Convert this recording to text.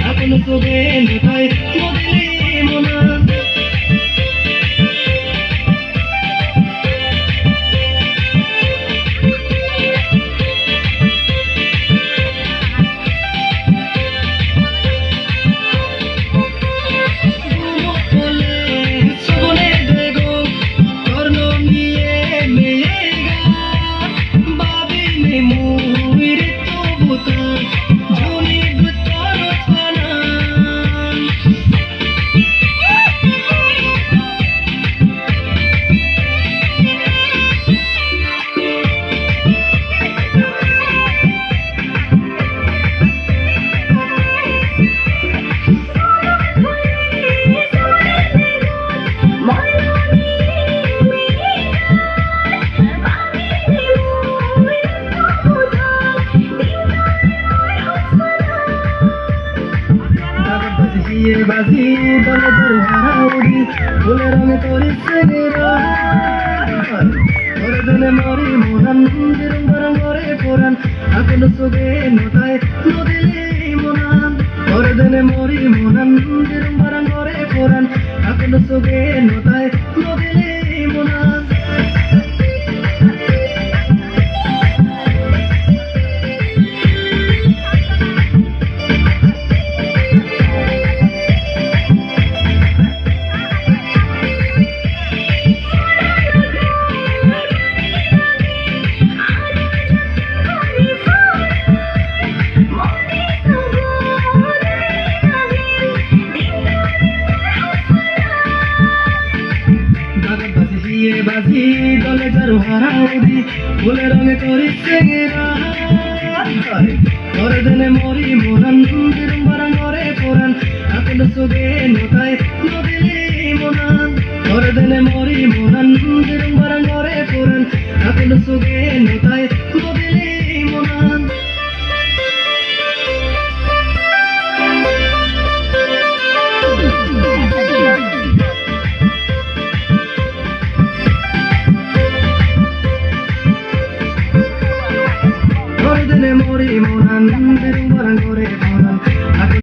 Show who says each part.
Speaker 1: এখন তোকে নতায় নদীলে মনা বাজি দলে তোর হারাউড়ি ফুলে রঙে তোর তোর দিনে মরি মোহন দিরম গরম করে পোড়ান এখন সুগে নতায় নদিলে মোনান তোর দিনে মরি মোহন দিরম গরম করে পোড়ান এখন সুগে নতায় নদিলে মোনান বাজি দলে যার হারাউড়ি ফুলে রঙে করিস তোর দিনে মরি মোহন